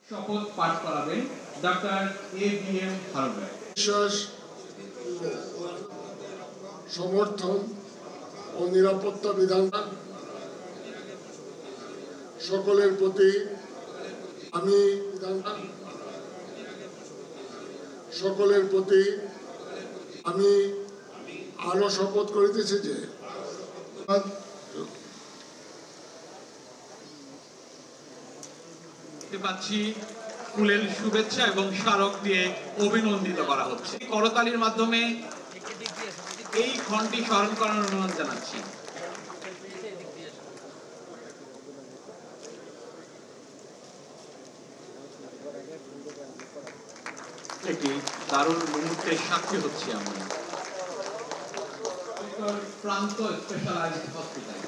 শপথ পাঠ করাবেন ডক্টর এ.বি.এম. হারুন। বিশ্বাস, সমর্থন ও নিরাপত্তা বিধান সকলের প্রতি আমি আরো শপথ করিতেছি যে পাচ্ছি ফুলের শুভেচ্ছা এবং স্মারক দিয়ে অভিনন্দিত করা হচ্ছে। করতালির মাধ্যমে এই ক্ষণটি স্মরণ করার অনুরোধ জানাচ্ছি। একটি দারুণ মুহূর্তের সাক্ষী হচ্ছি আমরা প্রান্ত স্পেশালাইজড হসপিটাল।